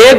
1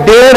1.5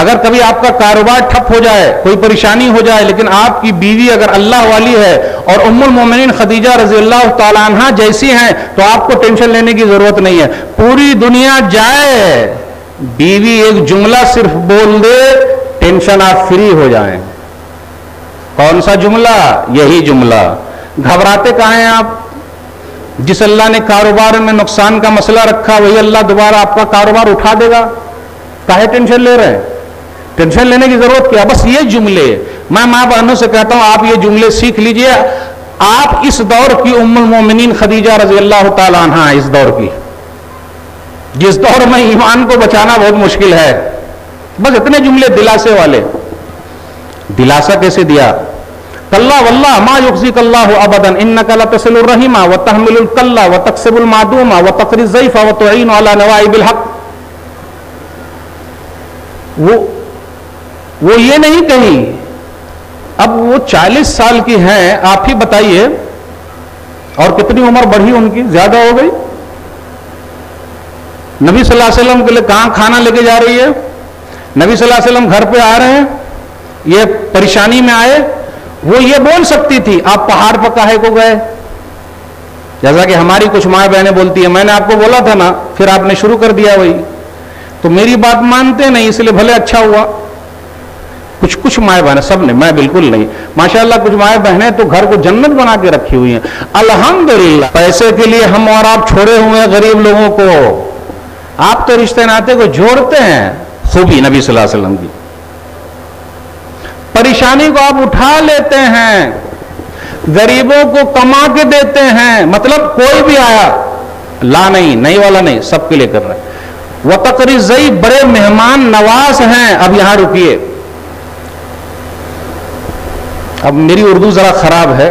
اگر کبھی آپ کا کاروبار ٹھپ ہو جائے، کوئی پریشانی ہو جائے، لیکن آپ کی بیوی اگر اللہ والی ہے اور ام المومنین خدیجہ رضی اللہ تعالی عنہ جیسی ہیں تو آپ کو ٹینشن لینے کی ضرورت نہیں ہے. پوری دنیا جائے، بیوی ایک جملہ صرف بول دے، ٹینشن آپ فری ہو جائیں. کون سا جملہ؟ یہی جملہ. گھبراتے کہاں ہیں آپ؟ جس اللہ نے کاروبار میں نقصان کا مسئلہ رکھا وہی اللہ دوبارہ آپ کا کاروبار اٹھا دے گا. کاہے ٹینشن لے رہے ہیں؟ ٹینشن لینے کی ضرورت کیا؟ بس یہ جملے میں ماں بہنوں سے کہتا ہوں، آپ یہ جملے سیکھ لیجئے. آپ اس دور کی ام المومنین خدیجہ رضی اللہ تعالی عنہ، اس دور کی، جس دور میں ایمان کو بچانا بہت مشکل ہے. بس اتنے جملے دلاسے والے. دلاسا کیسے دیا؟ کلا واللہ ما یخزیک اللہ ابدا انک لتصل الرحم وتحمل الکل وتکسب المعدوم وتقری الضیف وتعین علی نوائب الحق. وہ یہ نہیں کہی. اب وہ 40 سال کی ہیں، آپ ہی بتائیے، اور کتنی عمر بڑھی ان کی؟ زیادہ ہو گئی. نبی صلی اللہ علیہ وسلم کے لیے کہاں کھانا لے کے جا رہی ہے؟ نبی صلی اللہ علیہ وسلم گھر پہ آ رہے ہیں، یہ پریشانی میں آئے. وہ یہ بول سکتی تھی آپ پہاڑ پر کاہے کو گئے، جیسا کہ ہماری کچھ ماں بہنیں بولتی ہیں. میں نے آپ کو بولا تھا نا، پھر آپ نے شروع کر دیا وہی. تو میری بات مانتے نہیں، اس لیے بھلے اچھا ہوا. کچھ مائیں بہنیں، سب نے، میں بالکل نہیں. ماشاءاللہ کچھ مائیں بہنیں تو گھر کو جنت بنا کے رکھی ہوئی ہیں الحمدللہ. پیسے کے لیے ہم اور آپ چھوڑے ہوئے ہیں غریب لوگوں کو. آپ تو رشتے ناطے کو جوڑتے ہیں. خوبی نبی صلی اللہ علیہ وسلم کی. پریشانی کو آپ اٹھا لیتے ہیں، غریبوں کو کما کے دیتے ہیں. مطلب کوئی بھی آیا، لا نہیں والا نہیں، سب کے لیے کر رہے ہیں. وَتَقْرِي الضَّيْفَ، بڑے مہمان نواز ہیں. اب یہاں رکیے، اب میری اردو ذرا خراب ہے.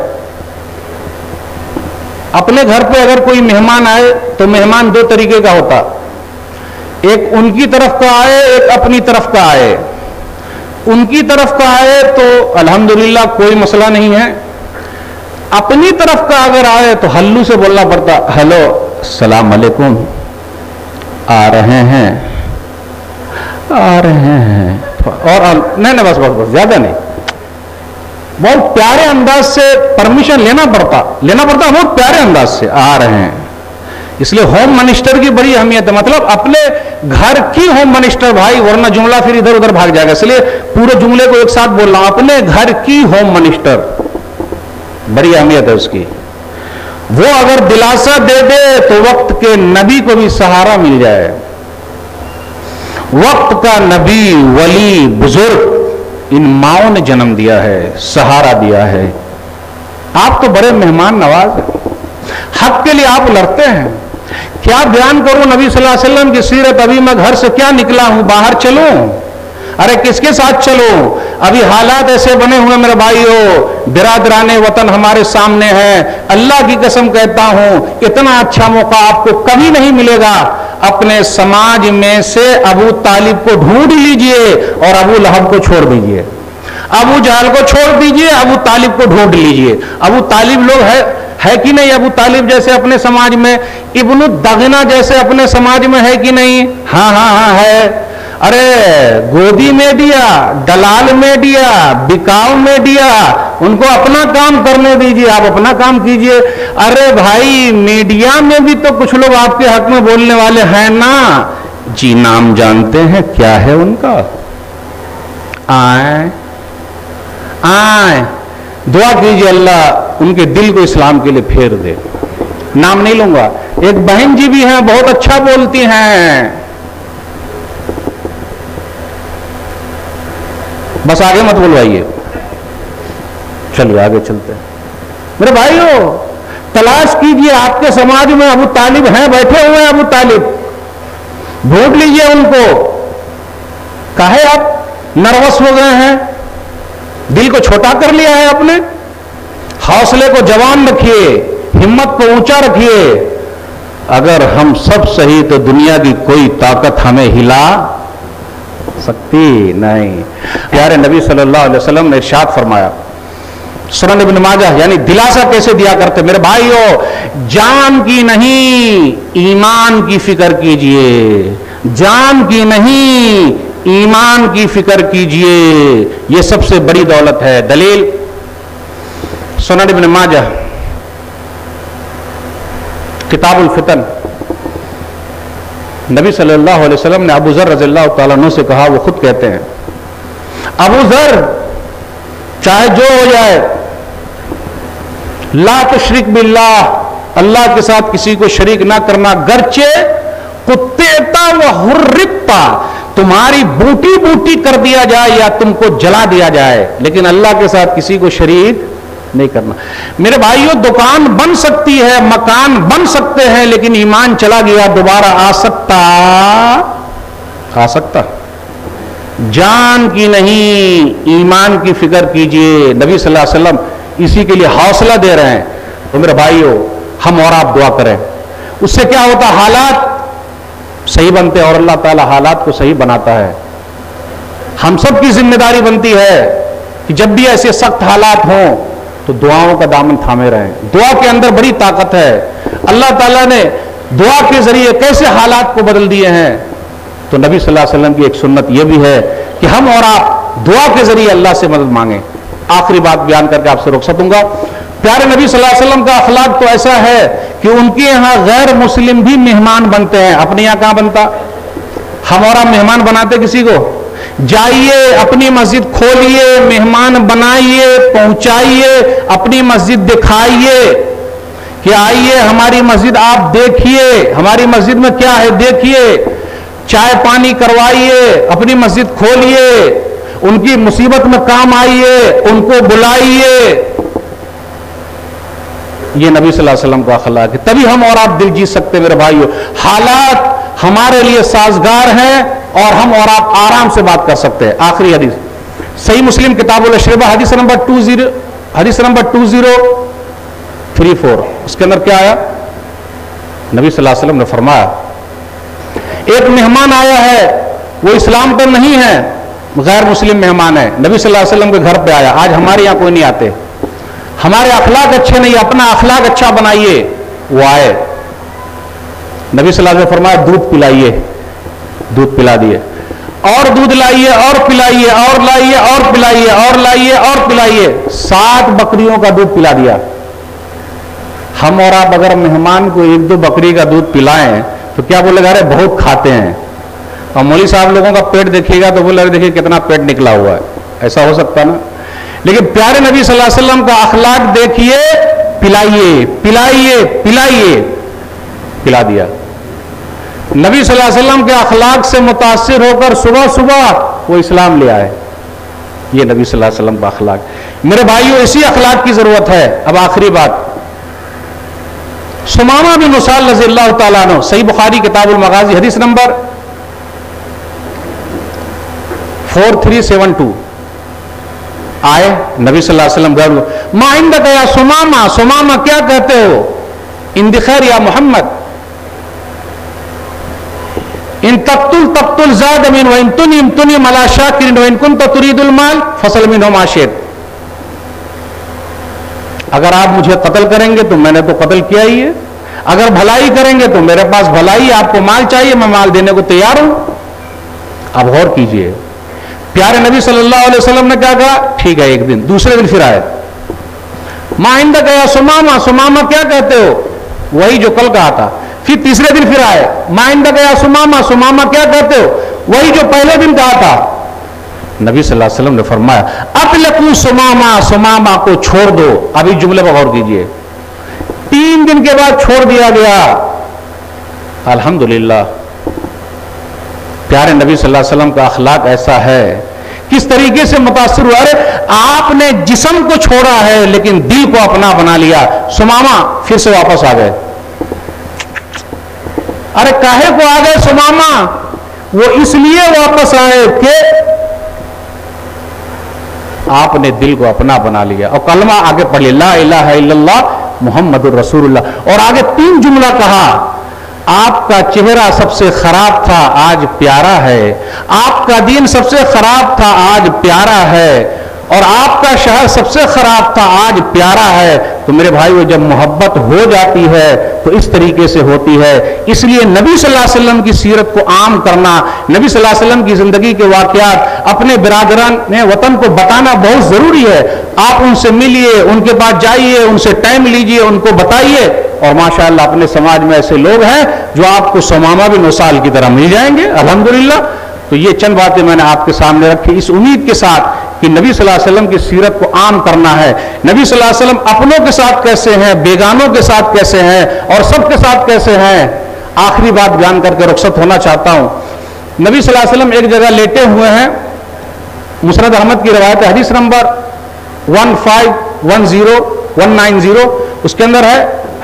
اپنے گھر پہ اگر کوئی مہمان آئے تو مہمان دو طریقے کا ہوتا. ایک ان کی طرف کا آئے، ایک اپنی طرف کا آئے. ان کی طرف کا آئے تو الحمدللہ کوئی مسئلہ نہیں ہے. اپنی طرف کا اگر آئے تو ہلو سے بولنا پڑتا. ہلو، السلام علیکم، آ رہے ہیں. اور نہیں بس زیادہ نہیں. بہت پیارے انداز سے پرمیشن لینا پڑتا بہت پیارے انداز سے. آ رہے ہیں. اس لیے ہوم منسٹر کی بڑی اہمیت ہے. مطلب اپنے گھر کی ہوم منسٹر بھائی، ورنہ جملہ پھر ادھر ادھر بھاگ جائے گا. اس لیے پورے جملے کو ایک ساتھ بول رہا ہوں. اپنے گھر کی ہوم منسٹر، بڑی اہمیت ہے اس کی. وہ اگر دلاسا دے دے تو وقت کے نبی کو بھی سہارا مل جائے. وقت کا نبی، ولی، بزرگ، ان ماؤں نے جنم دیا ہے، سہارا دیا ہے. آپ تو بڑے مہمان نواز ہیں. حق کے لیے آپ لڑتے ہیں. کیا بیان کروں نبی صلی اللہ علیہ وسلم کی سیرت؟ ابھی میں گھر سے کیا نکلا ہوں، باہر چلوں؟ ارے کس کے ساتھ چلوں؟ ابھی حالات ایسے بنے ہوئے میرے بھائیو، برادران وطن ہمارے سامنے ہے. اللہ کی قسم کہتا ہوں، اتنا اچھا موقع آپ کو کبھی نہیں ملے گا. اپنے سماج میں سے ابو طالب کو ڈھونڈ لیجئے اور ابو لہب کو چھوڑ دیجئے. ابو جہل کو چھوڑ دیجئے، ابو طالب کو ڈھونڈ لیجئے. ابو طالب لوگ ہے کہ نہیں؟ ابو طالب جیسے اپنے سماج میں، ابن الدغنا جیسے اپنے سماج میں ہے کہ نہیں؟ ہاں ہے. ارے گودی میں دیا، دلال میں دیا، بکاؤ میں دیا. ان کو اپنا کام کرنے دیجئے، آپ اپنا کام کیجئے. ارے بھائی میڈیا میں بھی تو کچھ لوگ آپ کے حق میں بولنے والے ہیں نا. جی نام جانتے ہیں کیا ہے ان کا؟ آئیں دعا کیجئے اللہ ان کے دل کو اسلام کے لیے پھیر دے. نام نہیں لوں گا. ایک بہن جی بھی ہیں، بہت اچھا بولتی ہیں. بس آگے مت بلوائیے، چلیے آگے چلتے ہیں. میرے بھائیو تلاش کیجئے، آپ کے سماج میں ابو طالب ہیں، بیٹھے ہوئے ہیں ابو طالب. ڈھونڈ لیجئے ان کو. کاہے آپ نروس ہو گئے ہیں؟ دل کو چھوٹا کر لیا ہے اپنے. حوصلے کو جوان رکھیے، ہمت کو اونچا رکھیے. اگر ہم سب صحیح تو دنیا کی کوئی طاقت ہمیں ہلا سکتی نہیں. پیارے نبی صلی اللہ علیہ وسلم نے ارشاد فرمایا، سنن ابن ماجہ، یعنی دلاسا کیسے دیا کرتے. میرے بھائیو جان کی نہیں ایمان کی فکر کیجئے. جان کی نہیں ایمان کی فکر کیجئے، یہ سب سے بڑی دولت ہے۔ دلیل سنن ابن ماجہ کتاب الفتن، نبی صلی اللہ علیہ وسلم نے ابو ذر رضی اللہ تعالیٰ عنہ سے کہا، وہ خود کہتے ہیں ابو ذر چاہے جو ہو جائے لا تشرک باللہ، اللہ کے ساتھ کسی کو شریک نہ کرنا، گرچہ قطعتا و حرقتا، تمہاری بوٹی بوٹی کر دیا جائے یا تم کو جلا دیا جائے، لیکن اللہ کے ساتھ کسی کو شریک نہیں کرنا۔ میرے بھائیو، دکان بن سکتی ہے، مکان بن سکتے ہیں، لیکن ایمان چلا گیا دوبارہ آ سکتا جان کی نہیں، ایمان کی فکر کیجئے۔ نبی صلی اللہ علیہ وسلم اسی کے لیے حوصلہ دے رہے ہیں۔ تو میرے بھائیو، ہم اور آپ دعا کریں، اس سے کیا ہوتا؟ حالات صحیح بنتے اور اللہ تعالی حالات کو صحیح بناتا ہے۔ ہم سب کی ذمہ داری بنتی ہے کہ جب بھی ایسے سخت حالات ہوں تو دعاؤں کا دامن تھامے رہیں۔ دعا کے اندر بڑی طاقت ہے۔ اللہ تعالیٰ نے دعا کے ذریعے کیسے حالات کو بدل دیے ہیں، تو نبی صلی اللہ علیہ وسلم کی ایک سنت یہ بھی ہے کہ ہم اور آپ دعا کے ذریعے اللہ سے مدد مانگیں۔ آخری بات بیان کر کے آپ سے رخصت ہوں گا۔ پیارے نبی صلی اللہ علیہ وسلم کا اخلاق تو ایسا ہے کہ ان کے یہاں غیر مسلم بھی مہمان بنتے ہیں۔ اپنے یہاں کہاں بنتا؟ ہم اور آپ مہمان بناتے کسی کو؟ جائیے اپنی مسجد کھولیے، مہمان بنائیے، پہنچائیے، اپنی مسجد دکھائیے کہ آئیے ہماری مسجد آپ دیکھیے، ہماری مسجد میں کیا ہے دیکھیے، چائے پانی کروائیے، اپنی مسجد کھولیے، ان کی مصیبت میں کام آئیے، ان کو بلائیے۔ یہ نبی صلی اللہ علیہ وسلم کا اخلاق ہے، تبھی ہم اور آپ دل جیت سکتے۔ میرے بھائیو، حالات ہمارے لیے سازگار ہیں اور ہم اور آپ آرام سے بات کر سکتے ہیں۔ آخری حدیث صحیح مسلم کتاب الاشربہ، حدیث نمبر 2034، اس کے اندر کیا آیا؟ نبی صلی اللہ علیہ وسلم نے فرمایا ایک مہمان آیا ہے، وہ اسلام پر نہیں ہے، غیر مسلم مہمان ہے، نبی صلی اللہ علیہ وسلم کے گھر پہ آیا۔ آج ہمارے یہاں کوئی نہیں آتے، ہمارے اخلاق اچھے نہیں، اپنا اخلاق اچھا بنائیے۔ وہ آئے، نبی صلی اللہ علیہ وسلم نے فرمایا دودھ پلائیے، دودھ پلا دیے، اور دودھ لائیے اور پلائیے، اور لائیے اور پلائیے، اور لائیے اور پلائیے، 7 بکریوں کا دودھ پلا دیا۔ ہم اور آپ اگر مہمان کو 1-2 بکری کا دودھ پلائیں تو کیا بولے گا؟ ارے بہت کھاتے ہیں۔ اور مولوی صاحب لوگوں کا پیٹ دیکھیے گا تو بولے دیکھیے کتنا پیٹ نکلا ہوا ہے، ایسا ہو سکتا نا؟ لیکن پیارے نبی صلی اللہ علیہ وسلم کا اخلاق دیکھیے، پلائیے پلائیے پلائیے، پلا دیا۔ نبی صلی اللہ علیہ وسلم کے اخلاق سے متاثر ہو کر صبح صبح وہ اسلام لے آئے۔ یہ نبی صلی اللہ علیہ وسلم کا اخلاق۔ میرے بھائیو، اسی اخلاق کی ضرورت ہے۔ اب آخری بات، سمامہ بن اسال رضی اللہ تعالیٰ عنہ، صحیح بخاری کتاب المغازی، حدیث نمبر 4372، آئے نبی صلی اللہ علیہ وسلم گھر، ما عندک یا سمامہ، سمامہ کیا کہتے ہو؟ ان بخیر یا محمد، ان تقتل تقتل زاد من وان تنم تنم علی شاکر وان کنت تريد المال فصل منه ما شئت۔ اگر آپ مجھے قتل کریں گے تو میں نے تو قتل کیا ہی ہے، اگر بھلائی کریں گے تو میرے پاس بھلائی، آپ کو مال چاہیے میں مال دینے کو تیار ہوں۔ اب غور کیجئے، پیارے نبی صلی اللہ علیہ وسلم نے کیا کہا؟ ٹھیک ہے۔ ایک دن، دوسرے دن پھر آئے، ما عندک یا سمامہ، سمامہ کیا کہتے ہو؟ وہی جو کل کہا تھا۔ پھر تیسرے دن پھر آئے، ما عندک یا سمامہ، سمامہ کیا کہتے ہو؟ وہی جو پہلے دن کہا تھا۔ نبی صلی اللہ علیہ وسلم نے فرمایا اطلقوا سمامہ، سمامہ کو چھوڑ دو۔ ابھی جملے پر غور کیجئے، 3 دن کے بعد چھوڑ دیا گیا۔ الحمدللہ، پیارے نبی صلی اللہ علیہ وسلم کا اخلاق ایسا ہے، کس طریقے سے متاثر ہوا۔ ارے آپ نے جسم کو چھوڑا ہے لیکن دل کو اپنا بنا لیا۔ سمامہ پھر سے واپس آ گئے۔ ارے کاہے کو آ گئے سمامہ؟ وہ اس لیے واپس آئے کہ آپ نے دل کو اپنا بنا لیا اور کلمہ آگے پڑھ لیا، لا الہ الا اللہ محمد الرسول اللہ، اور آگے 3 جملہ کہا، آپ کا چہرہ سب سے خراب تھا آج پیارا ہے، آپ کا دین سب سے خراب تھا آج پیارا ہے، اور آپ کا شہر سب سے خراب تھا، آج پیارا ہے۔ تو میرے بھائیو، جب محبت ہو جاتی ہے تو اس طریقے سے ہوتی ہے۔ اس لیے نبی صلی اللہ علیہ وسلم کی سیرت کو عام کرنا، نبی صلی اللہ علیہ وسلم کی زندگی کے واقعات اپنے برادران وطن کو بتانا بہت ضروری ہے۔ آپ ان سے ملیے، ان کے پاس جائیے، ان سے ٹائم لیجئے، ان کو بتائیے، اور ماشاءاللہ اپنے سماج میں ایسے لوگ ہیں جو آپ کو سمامہ بن وصال کی طرح مل جائیں گے الحمدللہ۔ تو یہ چند باتیں میں نے آپ کے سامنے رکھی اس امید کے ساتھ کہ نبی صلی اللہ علیہ وسلم کی سیرت کو عام کرنا ہے۔ نبی صلی اللہ علیہ وسلم اپنوں کے ساتھ کیسے ہیں، بیگانوں کے ساتھ کیسے ہیں، اور سب کے ساتھ کیسے ہیں۔ آخری بات بیان کر کے رخصت ہونا چاہتا ہوں۔ نبی صلی اللہ علیہ وسلم ایک جگہ لیٹے ہوئے ہیں، مسند احمد کی روایت ہے، حدیث نمبر 1510190، اس کے اندر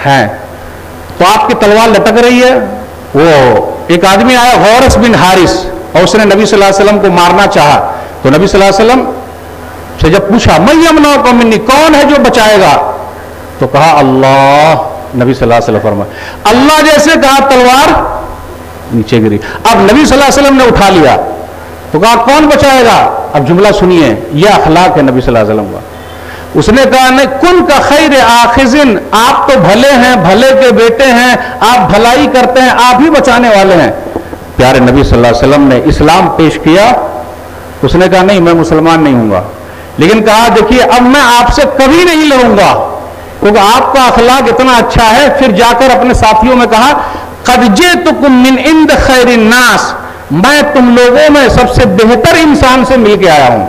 ہے تو آپ کی تلوار لٹک رہی ہے۔ وہ ایک آدمی آیا غورس بن حارث، اور اس نے نبی صلی اللہ علیہ وسلم کو مارنا چاہا، تو نبی صلی اللہ علیہ وسلم سے جب پوچھا من یمنعکم منی، کون ہے جو بچائے گا، تو کہا اللہ۔ نبی صلی اللہ علیہ وسلم فرمایا اللہ جیسے کہا تلوار نیچے گری۔ اب نبی صلی اللہ علیہ وسلم نے اٹھا لیا تو کہا کون بچائے گا۔ اب جملہ سنیے، یہ اخلاق ہے نبی صلی اللہ علیہ وسلم کا۔ اس نے کہا نہیں، کن کا خیر آخذن، آپ تو بھلے ہیں، بھلے کے بیٹے ہیں، آپ بھلائی کرتے ہیں، آپ ہی بچانے والے ہیں۔ پیارے نبی صلی اللہ علیہ وسلم نے اسلام پیش کیا، اس نے کہا نہیں میں مسلمان نہیں ہوں گا، لیکن کہا دیکھیے اب میں آپ سے کبھی نہیں لڑوں گا کیونکہ آپ کا اخلاق اتنا اچھا ہے۔ پھر جا کر اپنے ساتھیوں میں کہا قد جئتکم من عند خیر الناس، میں تم لوگوں میں سب سے بہتر انسان سے مل کے آیا ہوں۔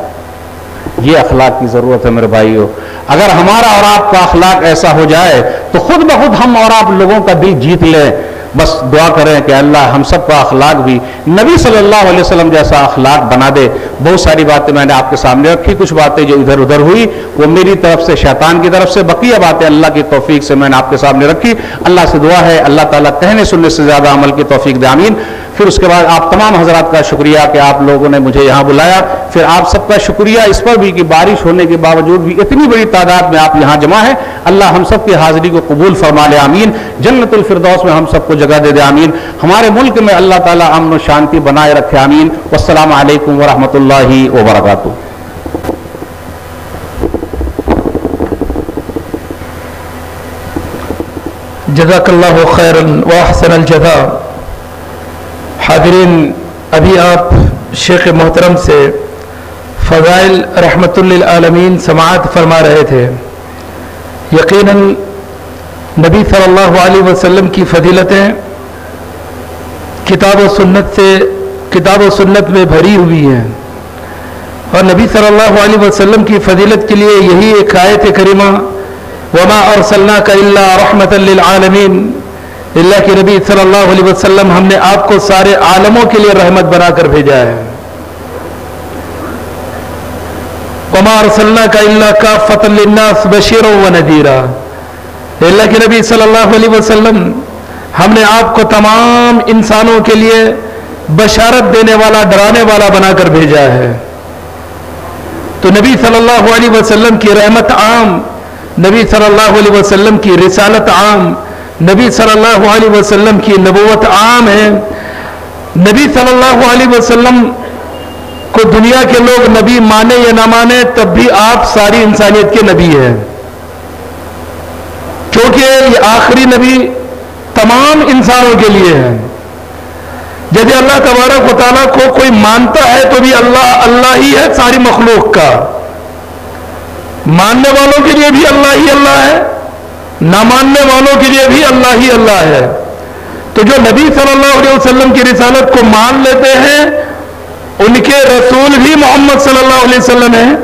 یہ اخلاق کی ضرورت ہے میرے بھائیوں۔ اگر ہمارا اور آپ کا اخلاق ایسا ہو جائے تو خود بخود ہم اور آپ لوگوں کا دل جیت لیں۔ بس دعا کریں کہ اللہ ہم سب کا اخلاق بھی نبی صلی اللہ علیہ وسلم جیسا اخلاق بنا دے۔ بہت ساری باتیں میں نے آپ کے سامنے رکھی، کچھ باتیں جو ادھر ادھر ہوئی وہ میری طرف سے، شیطان کی طرف سے، بقیہ باتیں اللہ کی توفیق سے میں نے آپ کے سامنے رکھی۔ اللہ سے دعا ہے اللہ تعالیٰ کہنے سننے سے زیادہ عمل کی توفیق دے، آمین۔ پھر اس کے بعد آپ تمام حضرات کا شکریہ کہ آپ لوگوں نے مجھے یہاں بلایا، پھر آپ سب کا شکریہ اس پر بھی کہ بارش ہونے کے باوجود بھی اتنی بڑی تعداد میں آپ یہاں جمع ہیں۔ اللہ ہم سب کی حاضری کو قبول فرما لے، آمین۔ جنت الفردوس میں ہم سب کو جگہ دے دے، آمین۔ ہمارے ملک میں اللہ تعالیٰ امن و شانتی بنائے رکھے، آمین۔ والسلام علیکم ورحمۃ اللہ وبرکاتہ۔ جزاک اللہ خیرا واحسن الجزاء۔ حاضرین، ابھی آپ شیخ محترم سے فضائل رحمت للعالمین سماعت فرما رہے تھے۔ یقیناً نبی صلی اللہ علیہ وسلم کی فضیلتیں کتاب و سنت میں بھری ہوئی ہیں، اور نبی صلی اللہ علیہ وسلم کی فضیلت کے لیے یہی ایک آیت کریمہ وما ارسلناک الا رحمۃ للعالمین، اللہ کے نبی صلی اللہ علیہ وسلم ہم نے آپ کو سارے عالموں کے لیے رحمت بنا کر بھیجا ہے۔ وما ارسلناک الا کافۃ للناس بشیرا ونذیرا، اللہ کے نبی صلی اللہ علیہ وسلم ہم نے آپ کو تمام انسانوں کے لیے بشارت دینے والا، ڈرانے والا بنا کر بھیجا ہے۔ تو نبی صلی اللہ علیہ وسلم کی رحمت عام، نبی صلی اللہ علیہ وسلم کی رسالت عام، نبی صلی اللہ علیہ وسلم کی نبوت عام ہے۔ نبی صلی اللہ علیہ وسلم کو دنیا کے لوگ نبی مانے یا نہ مانے، تب بھی آپ ساری انسانیت کے نبی ہیں، کیونکہ یہ آخری نبی تمام انسانوں کے لیے ہے۔ جیسے اللہ تبارک و تعالیٰ کو کوئی مانتا ہے تو بھی اللہ ہی ہے ساری مخلوق کا، ماننے والوں کے لیے بھی اللہ ہی اللہ ہے، نہ ماننے والوں کے لیے بھی اللہ ہی اللہ ہے۔ تو جو نبی صلی اللہ علیہ وسلم کی رسالت کو مان لیتے ہیں ان کے رسول بھی محمد صلی اللہ علیہ وسلم ہیں،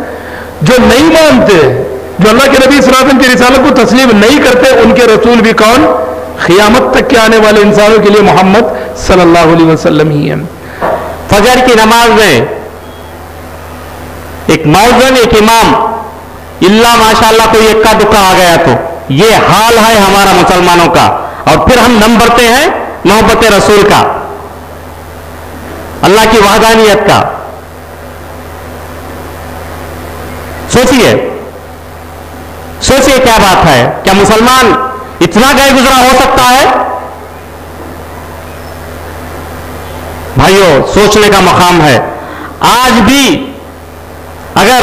جو نہیں مانتے، جو اللہ کے نبی صلی اللہ علیہ وسلم کی رسالت کو تسلیم نہیں کرتے، ان کے رسول بھی کون؟ قیامت تک کے آنے والے انسانوں کے لیے محمد صلی اللہ علیہ وسلم ہی ہیں۔ فجر کی نماز میں ایک مؤذن، ایک امام، اللہ ماشاءاللہ کوئی اکا دکا آ گیا تو یہ حال ہے ہمارا مسلمانوں کا، اور پھر ہم نم بھرتے ہیں محبت رسول کا، اللہ کی وحدانیت کا۔ سوچئے کیا بات ہے، کیا مسلمان اتنا گئے گزرا ہو سکتا ہے؟ بھائیو، سوچنے کا مقام ہے۔ آج بھی اگر